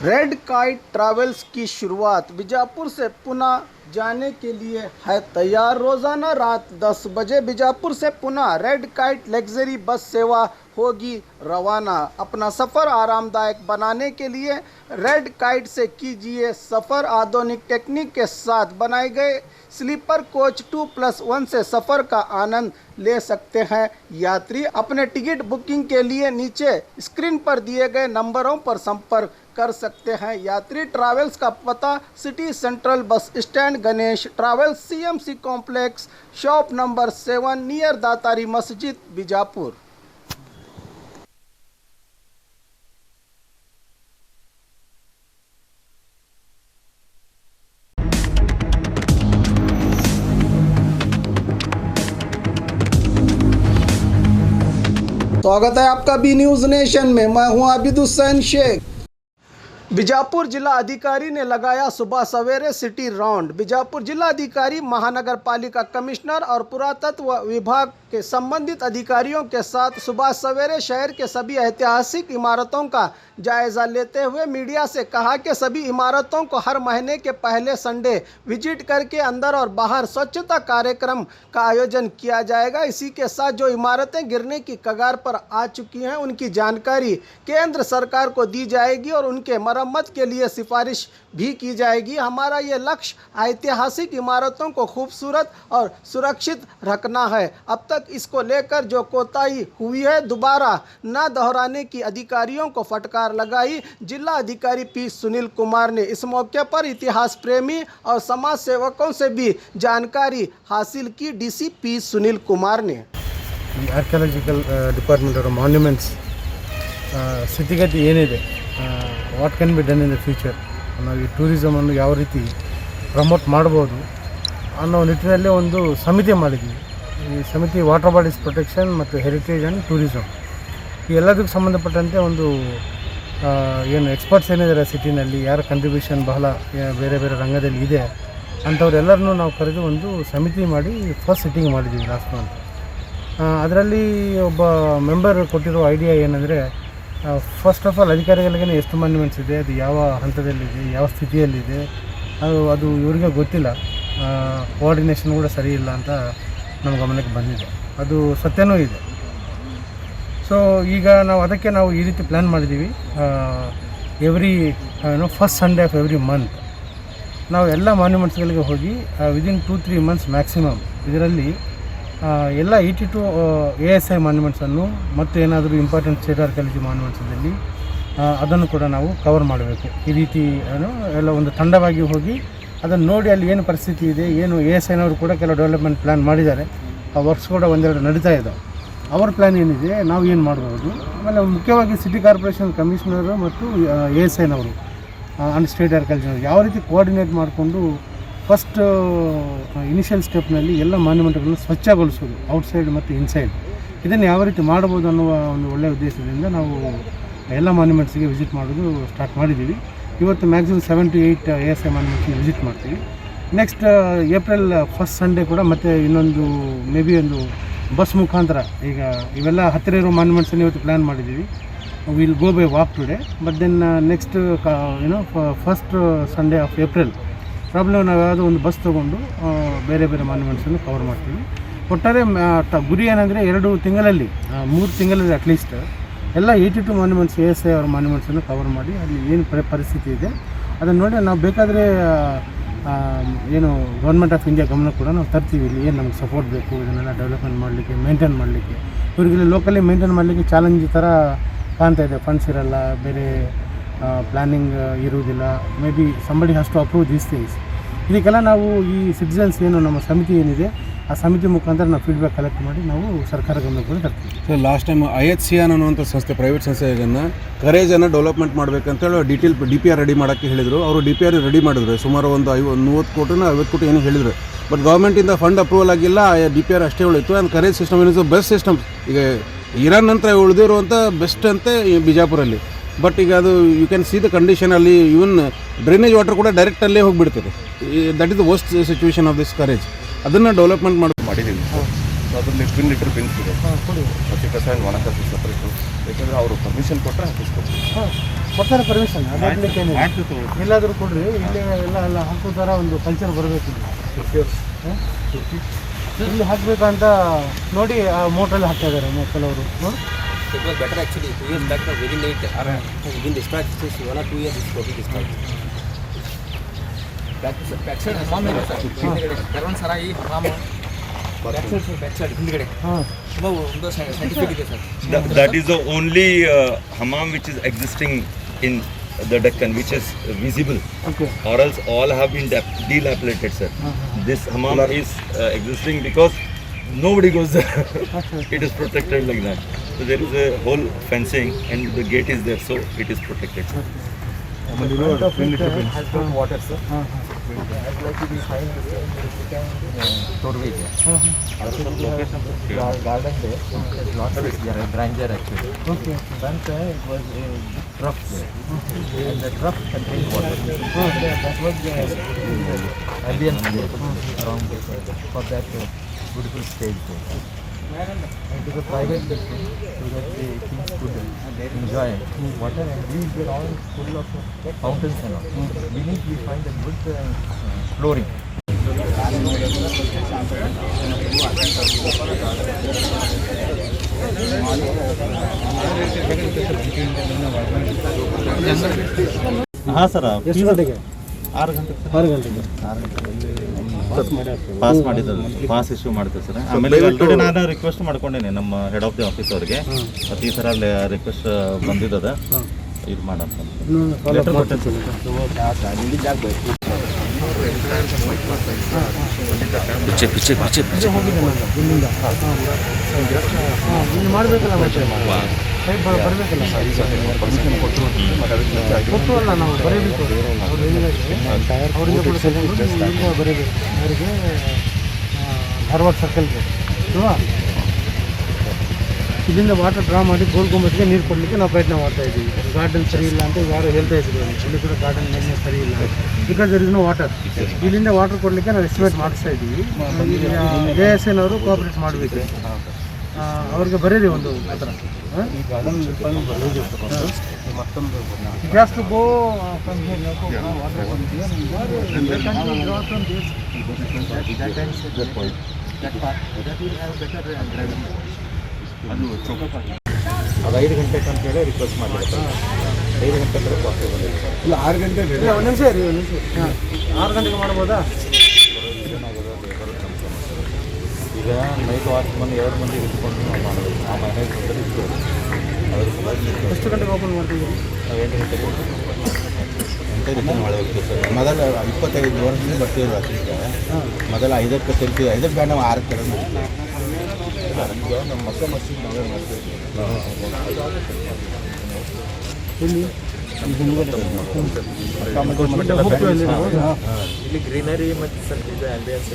Red kite travels की शुरुआत बीजापुर से पुणे जाने के लिए है तैयार। रोज़ाना रात 10 बजे बीजापुर से Pune red kite luxury bus सेवा होगी रवाना। अपना सफ़र आरामदायक बनाने के लिए रेड काइट से कीजिए सफ़र। आधुनिक टेक्निक के साथ बनाए गए स्लीपर कोच 2+1 से सफ़र का आनंद ले सकते हैं। यात्री अपने टिकट बुकिंग के लिए नीचे स्क्रीन पर दिए गए नंबरों पर संपर्क कर सकते हैं। यात्री ट्रैवल्स का पता city central bus stand, Ganesh travels, CMC complex, shop number 7 near Datari Masjid, Bijapur. स्वागत है आपका बी न्यूज़ नेशन में। मैं हूं आबिद हुसैन शेख। बीजापुर जिला अधिकारी ने लगाया सुबह सवेरे सिटी राउंड। बीजापुर जिला अधिकारी, महानगर पालिका कमिश्नर और पुरातत्व विभाग के संबंधित अधिकारियों के साथ सुबह सवेरे शहर के सभी ऐतिहासिक इमारतों का जायजा लेते हुए मीडिया से कहा कि सभी इमारतों को हर महीने के पहले संडे विजिट करके अंदर और बाहर स्वच्छता कार्यक्रम का आयोजन किया जाएगा। इसी के साथ जो इमारतें गिरने की कगार पर आ चुकी हैं उनकी जानकारी केंद्र सरकार को दी जाएगी और उनके मरम्मत के लिए सिफारिश भी की जाएगी। हमारा ये लक्ष्य ऐतिहासिक इमारतों को खूबसूरत और सुरक्षित रखना है। अब तक इसको लेकर जो कोताही हुई है दोबारा न दोहराने की अधिकारियों को फटकार लगाई। जिला अधिकारी पी सुनील कुमार ने इस मौके पर इतिहास प्रेमी और समाज सेवकों से भी जानकारी हासिल की। डीसी पी सुनील कुमार ने आर्कियोलॉजिकल डिपार्टमेंट और मॉन्यूमेंट्स ಸ್ಥಿತಿಗತಿ ಏನಿದೆ, what can be done in the future, ನಾವು ಈ ಟೂರಿಸಮನ್ನು ಯಾವ ರೀತಿ ಪ್ರಮೋಟ್ ಮಾಡ್ಬೋದು ಅನ್ನೋ ನಿಟ್ಟಿನಲ್ಲಿ ಒಂದು ಸಮಿತಿ ಮಾಡಿದ್ದೀವಿ. ಈ ಸಮಿತಿ ವಾಟರ್ ಬಾಡೀಸ್ ಪ್ರೊಟೆಕ್ಷನ್ ಮತ್ತು ಹೆರಿಟೇಜ್ ಆ್ಯಂಡ್ ಟೂರಿಸಮ್ ಈ ಎಲ್ಲದಕ್ಕೆ ಸಂಬಂಧಪಟ್ಟಂತೆ ಒಂದು ಏನು ಎಕ್ಸ್ಪರ್ಟ್ಸ್ ಏನಿದ್ದಾರೆ ಸಿಟಿನಲ್ಲಿ, ಯಾರ ಕಂಟ್ರಿಬ್ಯೂಷನ್ ಬಹಳ ಬೇರೆ ಬೇರೆ ರಂಗದಲ್ಲಿ ಇದೆ ಅಂಥವ್ರೆಲ್ಲರನ್ನೂ ನಾವು ಕರೆದು ಒಂದು ಸಮಿತಿ ಮಾಡಿ ಫಸ್ಟ್ ಸಿಟ್ಟಿಂಗ್ ಮಾಡಿದ್ದೀವಿ ಲಾಸ್ಟ್ ಮಂತ್. ಅದರಲ್ಲಿ ಒಬ್ಬ ಮೆಂಬರ್ ಕೊಟ್ಟಿರೋ ಐಡಿಯಾ ಏನಂದರೆ, ಫಸ್ಟ್ ಆಫ್ ಆಲ್ ಅಧಿಕಾರಿಗಳಿಗೆ ಎಷ್ಟು ಮಾನ್ಯುಮೆಂಟ್ಸ್ ಇದೆ, ಅದು ಯಾವ ಹಂತದಲ್ಲಿದೆ, ಯಾವ ಸ್ಥಿತಿಯಲ್ಲಿದೆ, ಅದು ಇವರಿಗೆ ಗೊತ್ತಿಲ್ಲ. ಕೋಆರ್ಡಿನೇಷನ್ ಕೂಡ ಸರಿ ಇಲ್ಲ ಅಂತ ನಮ್ಮ ಗಮನಕ್ಕೆ ಬಂದಿದೆ. ಅದು ಸತ್ಯನೂ ಇದೆ. ಸೊ ಈಗ ನಾವು ಈ ರೀತಿ ಪ್ಲ್ಯಾನ್ ಮಾಡಿದ್ದೀವಿ. Every first Sunday of every month ನಾವು ಎಲ್ಲ ಮಾನ್ಯುಮೆಂಟ್ಸ್ಗಳಿಗೆ ಹೋಗಿ ವಿದಿನ್ 2-3 ಮಂತ್ಸ್ ಮ್ಯಾಕ್ಸಿಮಮ್ ಇದರಲ್ಲಿ ಎಲ್ಲ 82 ASI ಮಾನ್ಯುಮೆಂಟ್ಸನ್ನು ಮತ್ತು ಏನಾದರೂ ಇಂಪಾರ್ಟೆಂಟ್ ಸ್ಟೇಟ್ ಆರ್ಕಿಯಾಲಜಿ ಮಾನ್ಯುಮೆಂಟ್ಸಲ್ಲಿ ಅದನ್ನು ಕೂಡ ನಾವು ಕವರ್ ಮಾಡಬೇಕು. ಈ ರೀತಿ ಎಲ್ಲ ಒಂದು ತಂಡವಾಗಿ ಹೋಗಿ ಅದನ್ನು ನೋಡಿ ಅಲ್ಲಿ ಏನು ಪರಿಸ್ಥಿತಿ ಇದೆ, ಏನು ASIನವರು ಕೂಡ ಕೆಲವು ಡೆವಲಪ್ಮೆಂಟ್ ಪ್ಲ್ಯಾನ್ ಮಾಡಿದ್ದಾರೆ. ಆ ವರ್ಕ್ಸ್ ಕೂಡ ಒಂದೆರಡು ನಡೀತಾ ಇದ್ದಾವೆ. ಅವ್ರ ಪ್ಲ್ಯಾನ್ ಏನಿದೆ, ನಾವು ಏನು ಮಾಡ್ಬೋದು, ಆಮೇಲೆ ಮುಖ್ಯವಾಗಿ ಸಿಟಿ ಕಾರ್ಪೊರೇಷನ್ ಕಮಿಷನರು ಮತ್ತು ASIನವರು ಆ್ಯಂಡ್ ಸ್ಟೇಟ್ ಆರ್ಕಿಯಾಲಜಿನವರು ಯಾವ ರೀತಿ ಕೋಆರ್ಡಿನೇಟ್ ಮಾಡಿಕೊಂಡು ಫಸ್ಟ್ ಇನಿಷಿಯಲ್ ಸ್ಟೆಪ್ನಲ್ಲಿ ಎಲ್ಲ ಮಾನ್ಯುಮೆಂಟ್ಗಳನ್ನು ಸ್ವಚ್ಛಗೊಳಿಸೋದು, ಔಟ್ಸೈಡ್ ಮತ್ತು ಇನ್ಸೈಡ್, ಇದನ್ನು ಯಾವ ರೀತಿ ಮಾಡ್ಬೋದು ಅನ್ನುವ ಒಂದು ಒಳ್ಳೆಯ ಉದ್ದೇಶದಿಂದ ನಾವು ಎಲ್ಲ ಮಾನ್ಯುಮೆಂಟ್ಸ್ಗೆ ವಿಸಿಟ್ ಮಾಡೋದು ಸ್ಟಾರ್ಟ್ ಮಾಡಿದ್ದೀವಿ. ಇವತ್ತು ಮ್ಯಾಕ್ಸಿಮಮ್ 7 to 8 ASI ಮಾನ್ಯುಮೆಂಟ್ಸ್ಗೆ ವಿಸಿಟ್ ಮಾಡ್ತೀವಿ. ನೆಕ್ಸ್ಟ್ ಏಪ್ರಿಲ್ ಫಸ್ಟ್ ಸಂಡೇ ಕೂಡ ಮತ್ತೆ ಇನ್ನೊಂದು ಮೇ ಬಿ ಒಂದು ಬಸ್ ಮುಖಾಂತರ, ಈಗ ಇವೆಲ್ಲ ಹತ್ತಿರ ಇರೋ ಮಾನ್ಯುಮೆಂಟ್ಸನ್ನು ಇವತ್ತು ಪ್ಲ್ಯಾನ್ ಮಾಡಿದ್ದೀವಿ. Will go by walk today, but then next first Sunday of April problem ನಾವು ಯಾವುದೋ ಒಂದು ಬಸ್ ತೊಗೊಂಡು ಬೇರೆ ಬೇರೆ ಮಾನ್ಯುಮೆಂಟ್ಸನ್ನು ಕವರ್ ಮಾಡ್ತೀವಿ. ಒಟ್ಟಾರೆ ಗುರಿ ಏನಂದರೆ 2 ತಿಂಗಳಲ್ಲಿ 3 ತಿಂಗಳಲ್ಲಿ ಅಟ್ಲೀಸ್ಟ್ ಎಲ್ಲ 82 ಮಾನ್ಯುಮೆಂಟ್ಸ್ ASI ಅವ್ರ ಮಾನ್ಯುಮೆಂಟ್ಸನ್ನು ಕವರ್ ಮಾಡಿ ಅಲ್ಲಿ ಏನು ಪರಿಸ್ಥಿತಿ ಇದೆ ಅದನ್ನು ನೋಡಿ ನಾವು ಬೇಕಾದರೆ ಏನು ಗೌರ್ಮೆಂಟ್ ಆಫ್ ಇಂಡಿಯಾ ಗಮನ ಕೂಡ ನಾವು ತರ್ತೀವಿ. ಇಲ್ಲಿ ಏನು ನಮ್ಗೆ ಸಪೋರ್ಟ್ ಬೇಕು, ಇದನ್ನೆಲ್ಲ ಡೆವಲಪ್ಮೆಂಟ್ ಮಾಡಲಿಕ್ಕೆ, ಮೇಂಟೈನ್ ಮಾಡಲಿಕ್ಕೆ. ಇವರಿಗೆ ಲೋಕಲಿ ಮೇಂಟೈನ್ ಮಾಡಲಿಕ್ಕೆ ಚಾಲೆಂಜ್ ಥರ ಕಾಣ್ತಾ ಇದೆ. ಫಂಡ್ಸ್ ಇರಲ್ಲ, ಬೇರೆ ಪ್ಲ್ಯಾನಿಂಗ್ ಇರುವುದಿಲ್ಲ. Maybe somebody has to approve these things. ಇದಕ್ಕೆಲ್ಲ ನಾವು ಈ ಸಿಟಿಸನ್ಸ್ ಏನು ನಮ್ಮ ಸಮಿತಿ ಏನಿದೆ ಆ ಸಮಿತಿ ಮುಖಾಂತರ ನಾವು ಫೀಡ್ಬ್ಯಾಕ್ ಕಲೆಕ್ಟ್ ಮಾಡಿ ನಾವು ಸರ್ಕಾರ ಗಮನಕ್ಕೆ ಕೂಡ ತರ್ತೀವಿ. ಸರ್, ಲಾಸ್ಟ್ ಟೈಮ್ IHCN ಅನ್ನುವಂಥ ಸಂಸ್ಥೆ, ಪ್ರೈವೇಟ್ ಸಂಸ್ಥೆ, ಇದನ್ನು ಕರೇಜನ್ನು ಡೆವಲಪ್ಮೆಂಟ್ ಮಾಡಬೇಕಂತೇಳಿ DPR ರೆಡಿ ಮಾಡೋಕ್ಕೆ ಹೇಳಿದರು. ಅವರು DPR ರೆಡಿ ಮಾಡಿದ್ರು. ಸುಮಾರು ಒಂದು 30 ಕೋಟಿನ 50 ಕೋಟಿ ಏನೋ ಹೇಳಿದರು. ಬಟ್ ಗೌರ್ಮೆಂಟಿಂದ ಫಂಡ್ ಅಪ್ರೂವಲ್ ಆಗಿಲ್ಲ. DPR ಅಷ್ಟೇ ಉಳಿತು. ಆ್ಯಂಡ್ ಕರೇಜ್ ಸಿಸ್ಟಮ್ ಏನಿದೆ ಬೆಸ್ಟ್ ಸಿಸ್ಟಮ್. ಈಗ ಇರಾನ್ ನಂತರ ಉಳಿದಿರುವಂಥ ಬೆಸ್ಟ್ ಅಂತ ಬಿಜಾಪುರಲ್ಲಿ. ಬಟ್ ಈಗ ಅದು ಯು ಕ್ಯಾನ್ ಸಿ ದ ಕಂಡೀಷನಲ್ಲಿ ಈವನ್ ಡ್ರೈನೇಜ್ ವಾಟರ್ ಕೂಡ ಡೈರೆಕ್ಟಲ್ಲೇ ಹೋಗಿಬಿಡ್ತದೆ. That is the worst situation of this ಕರೇಜ್. ಅದನ್ನು ಡೆವಲಪ್ಮೆಂಟ್ ಮಾಡಿದ್ದೀವಿ. ಅದರಲ್ಲಿ ಟ್ವಿನ್ ಲೀಟರ್ ಬಿನ್ಸ್ ಇದೆ, ಹಸಿ ಕಸ ಆ್ಯಂಡ್ ಒಣ ಕಸ ಸಪ್ರೇಟು. ಯಾಕಂದರೆ ಅವರು ಪರ್ಮಿಷನ್ ಕೊಟ್ಟರೆ ಹಾಕಿಸ್ಕೊಡ್ತೀವಿ. ಕೊಡ್ತಾರೆ ಪರ್ಮಿಷನ್, ಅದಾಗಲಿಕ್ಕೆ ಎಲ್ಲಾದರೂ ಕೊಡ್ರಿ. ಇಲ್ಲೇ ಎಲ್ಲ ಹಾಕೋ ಥರ ಒಂದು ಕಲ್ಚರ್ ಬರಬೇಕು. ಇಲ್ಲಿ ಹಾಕಬೇಕಂತ ನೋಡಿ ಆ ಮೋಟ್ರಲ್ಲಿ ಹಾಕ್ತಾ ಇದ್ದಾರೆ ಕೆಲವರು. It was better actually. 2 years back was very late. Within destroyed just 1 or 2 years it's totally destroyed. Backside hammam ಇದೆ ಸರ್. ಹಿಂದ್ಗಡೆ ಕರ್ವನ್ ಸರಾಯಿ hammam. Backside ಹಿಂದ್ಗಡೆ. ತುಂಬಾ ಒಂದು ಸೈಂಟಿಫಿಕ್ ಇದೆ sir. That is the only hammam which is existing in the Deccan, which is visible. Okay. Or else all have been dilapidated, sir. This hammam is existing because nobody goes there. It is protected like that. So there is a whole fencing and the gate is there, so it is protected, sir. Has got water sir. I'd like to be fine with doorway there. Garden there. There's lots of grandeur actually. Okay. Front it was a trough there. And the trough contained water. That was the ambience there around for that beautiful stage there. And it was a private building so that the kings could enjoy water, and these were all full of fountains and all. Beneath we find a good flooring. ಹಾಂ sir, ಎಷ್ಟು ಗಂಟೆಗೆ? 6 ಗಂಟೆಗೆ. 6 ಗಂಟೆಗೆ pass ಮಾಡಿದ್ದು, pass issue ಮಾಡ್ತೀವಿ sir. ಆಮೇಲೆ already ನಾನು request ಮಾಡ್ಕೊಂಡೇನೆ ನಮ್ಮ ಹೆಡ್ ಆಫ್ ದಿ ಆಫೀಸ್ ಅವ್ರಿಗೆ. ಮತ್ತು ಈ ಥರ ರಿಕ್ವೆಸ್ಟ್ ಬಂದಿದ್ದದ, ಇದು ಮಾಡಂತ ಲೆಟರ್ ಕೊಟ್ಟಿರ್ತೀನಿ. ಇಲ್ಲಿ ಮಾಡಬೇಕಲ್ಲ, ಮತ್ತೆ ಬರಬೇಕಲ್ಲ. ಕೊಟ್ಟು ಅಲ್ಲ ನಾವು ಬರೀಬೇಕು, ಅವರಿಂದ ಬರೀಬೇಕು. ಅವರಿಗೆ ಧಾರವಾಡ ಸರ್ಕಲ್ಗೆ ಅಲ್ವಾ, ಇಲ್ಲಿಂದ ವಾಟರ್ ಡ್ರಾ ಮಾಡಿ ಗೋಲ್ಗುಂಬತ್ಗೆ ನೀರು ಕೊಡಲಿಕ್ಕೆ ನಾವು ಪ್ರಯತ್ನ ಮಾಡ್ತಾ ಇದ್ದೀವಿ. ಗಾರ್ಡನ್ ಸರಿ ಇಲ್ಲ ಅಂತ ಯಾರು ಹೇಳ್ತಾ ಇದ್ರು, ಇಲ್ಲಿ ಕೂಡ ಗಾರ್ಡನ್ ಮೇಲಿನ ಸರಿ ಇಲ್ಲ, because there is no water. ಇಲ್ಲಿಂದ ವಾಟರ್ ಕೊಡಲಿಕ್ಕೆ ನಾವು ಎಸ್ಟಿಮೇಟ್ ಮಾಡಿಸ್ತಾ ಇದ್ದೀವಿ. ASN ಅವರು ಕೋಆಪ್ರೇಟ್ ಮಾಡಬೇಕು, ಅವ್ರಿಗೆ ಬರೀರಿ ಒಂದು ಆ ಥರ. ಮತ್ತೊಂದು ಜಾಸ್ತಿ ಗೋ ಅದು 5 ಗಂಟೆಗೆ ಅಂತೇಳಿ ರಿಕ್ವೆಸ್ಟ್ ಮಾಡಿರ್ತಾರೆ. 5 ಗಂಟೆ ಕಡೆ ಪಾಸಿಬಲ್ ಇಲ್ಲ, 6 ಗಂಟೆ ಇಲ್ಲ, ಒಂದು ನಿಮಿಷ ರೀ, ಒಂದು ನಿಮಿಷ. 6 ಗಂಟೆಗೆ ಮಾಡ್ಬೋದಾ? ಈಗ ನೈಟ್ ವಾಚ್ಮನ್ 2 ಮಂದಿ ಇಟ್ಕೊಂಡು ನಾವು ಮಾಡಬೇಕು. ಆ ಮನೆಗೆ ಬಂದರೆ ಇತ್ತು, ಅದ್ರ ಸಲುವಾಗಿ ಎಷ್ಟು ಗಂಟೆಗೆ ಓಪನ್ ಮಾಡ್ತೀವಿ? ನಾವು 8 ಗಂಟೆಗೆ ಒಳಗೆ ಹೋಗ್ತೀವಿ ಸರ್. ಮೊದಲ 25 ವರ್ಷದಿಂದ ಬರ್ತೀವಿ ರಾತ್ರಿಗೆ. ಮೊದಲ 5ಕ್ಕೆ ತೆಗ್ತೀವಿ, 5ಕ್ಕೆ ಬೇಡ, ನಾವು 6ಕ್ಕೆ ತರ ನಮ್ಮ ಮಕ್ಕ ಮಸ್ಜಿದ್ ನಾವೇ ಮಾಡ್ತೀವಿ. ಇಲ್ಲಿ ಗ್ರೀನರಿ ಮತ್ತು ಸ್ವಲ್ಪ ಇದು ಆಂಬಿಯನ್ಸ್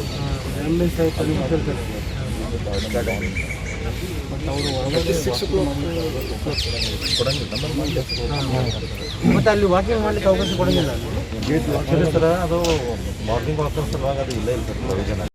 ಮತ್ತೆ ಅಲ್ಲಿ ವಾಕಿಂಗ್ ಮಾಡ್ಲಿಕ್ಕೆ ಅವಕಾಶ ಕೊಡೋಂಗಿಲ್ಲ. ಸರ್ ಅದು ಮಾರ್ನಿಂಗ್ ವಾಕರ್ ಸಲುವಾಗಿ ಅದು ಇಲ್ಲೇ ಇಲ್ಲ ಸರ್ ಪ್ರಯೋಜನ.